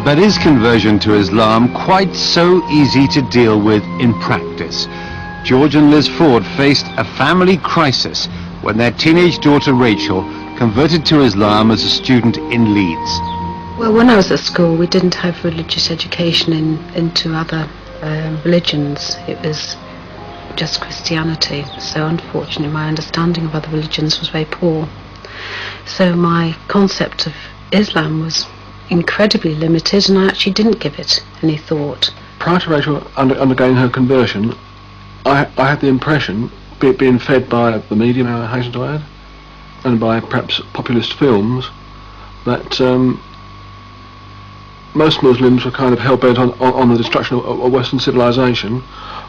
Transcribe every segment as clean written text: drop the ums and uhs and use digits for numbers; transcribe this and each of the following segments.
But is conversion to Islam quite so easy to deal with in practice? George and Liz Ford faced a family crisis when their teenage daughter Rachel converted to Islam as a student in Leeds. Well, when I was at school, we didn't have religious education into other religions. It was just Christianity. So unfortunately, my understanding of other religions was very poor. So my concept of Islam was incredibly limited, and I actually didn't give it any thought. Prior to Rachel undergoing her conversion, I had the impression, being fed by the media, I hasten to add, and by perhaps populist films, that most Muslims were kind of hell-bent on the destruction of Western civilization.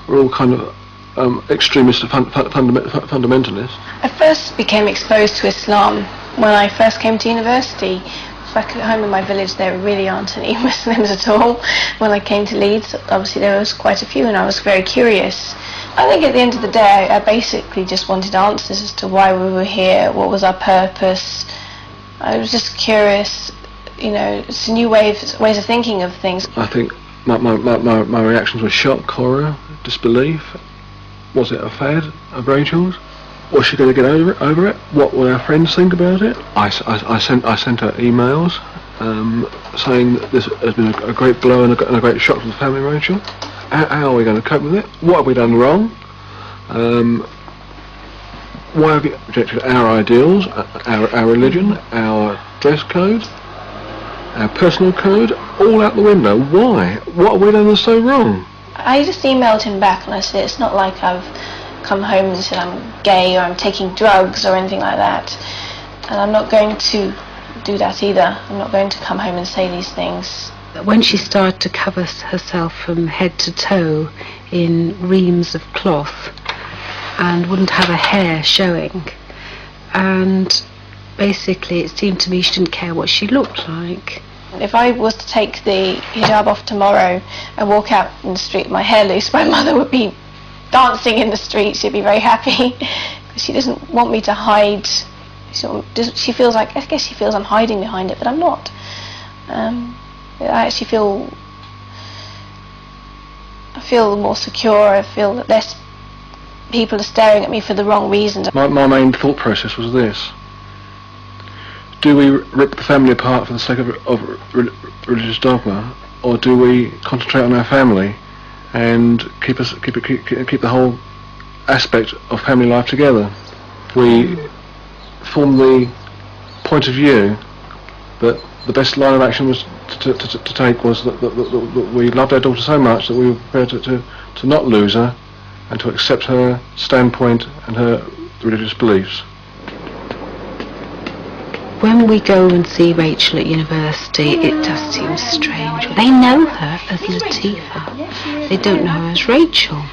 We're all kind of extremist fundamentalists. I first became exposed to Islam when I first came to university. Back at home in my village there really aren't any Muslims at all. When I came to Leeds, obviously there was quite a few, and I was very curious. I think at the end of the day I basically just wanted answers as to why we were here, what was our purpose. I was just curious, you know, it's a new ways of thinking of things. I think my reactions were shock, horror, disbelief. Was it a fad of Rachel's? Was she going to get over it? What will our friends think about it? I sent her emails saying that this has been a great blow and a great shock to the family, Rachel. How are we going to cope with it? What have we done wrong? Why have you rejected our ideals, our religion, our dress code, our personal code, all out the window? Why? What have we done that's so wrong? I just emailed him back and I said, it's not like I've come home and said I'm gay or I'm taking drugs or anything like that, and I'm not going to do that either. I'm not going to come home and say these things. When she started to cover herself from head to toe in reams of cloth and wouldn't have her hair showing, and basically it seemed to me she didn't care what she looked like. If I was to take the hijab off tomorrow and walk out in the street with my hair loose, my mother would be dancing in the street. She'd be very happy because she doesn't want me to hide. She feels like, I guess she feels I'm hiding behind it, but I'm not. I actually feel more secure. I feel that less people are staring at me for the wrong reasons. My main thought process was this: do we rip the family apart for the sake of religious dogma, or do we concentrate on our family and keep the whole aspect of family life together? We formed the point of view that the best line of action was to take was that we loved our daughter so much that we were prepared to not lose her and to accept her standpoint and her religious beliefs. When we go and see Rachel at university, it does seem strange. They know her as Latifah. They don't know her as Rachel.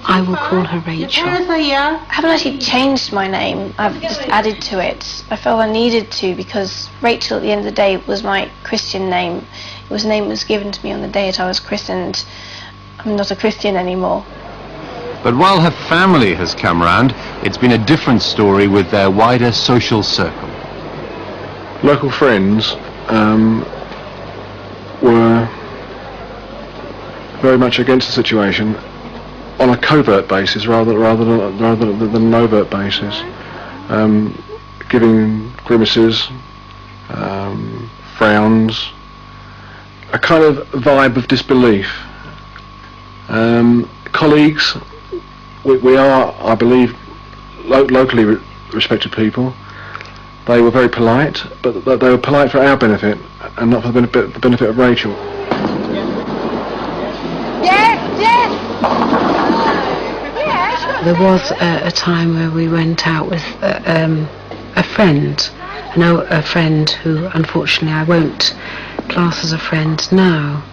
I will call her Rachel. I haven't actually changed my name. I've just added to it. I felt I needed to, because Rachel at the end of the day was my Christian name. It was a name that was given to me on the day that I was christened. I'm not a Christian anymore. But while her family has come round, it's been a different story with their wider social circle. Local friends were very much against the situation on a covert basis rather than an overt basis, giving grimaces, frowns, a kind of vibe of disbelief. Colleagues, we are, I believe, locally respected people. They were very polite, but they were polite for our benefit and not for the benefit of Rachel. There was a time where we went out with a friend, a friend who unfortunately I won't class as a friend now,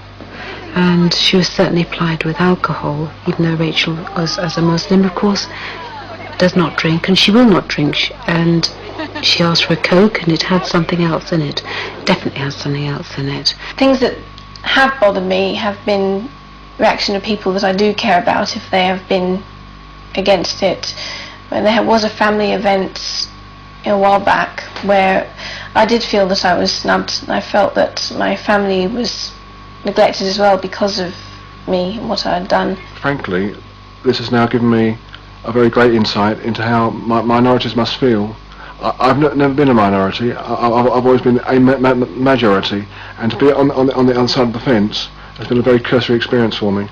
and she was certainly plied with alcohol, even though Rachel was, as a Muslim of course, does not drink, and she will not drink, and she asked for a Coke and it had something else in it. Definitely has something else in it. Things that have bothered me have been reaction of people that I do care about if they have been against it. When there was a family event a while back where I did feel that I was snubbed. I felt that my family was neglected as well because of me and what I had done. Frankly, this has now given me a very great insight into how minorities must feel. I've never been a minority. I've always been a majority, and to be on the other side of the fence has been a very cursory experience for me.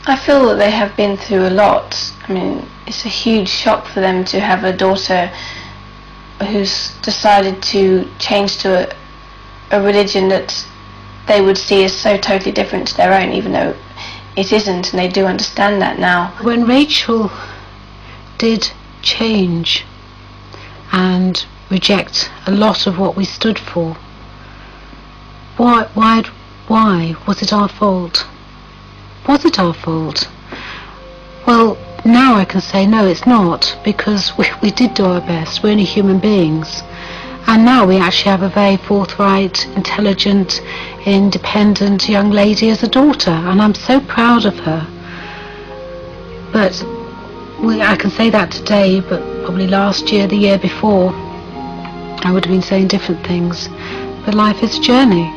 I feel that they have been through a lot. I mean, it's a huge shock for them to have a daughter who's decided to change to a religion that they would see as so totally different to their own, even though it isn't, and they do understand that now. When Rachel did change and reject a lot of what we stood for, why was it our fault? Was it our fault? Well, now I can say no, it's not, because we did do our best. We're only human beings. And now we actually have a very forthright, intelligent, independent young lady as a daughter, and I'm so proud of her. But I can say that today, but probably last year, the year before, I would have been saying different things. But life is a journey.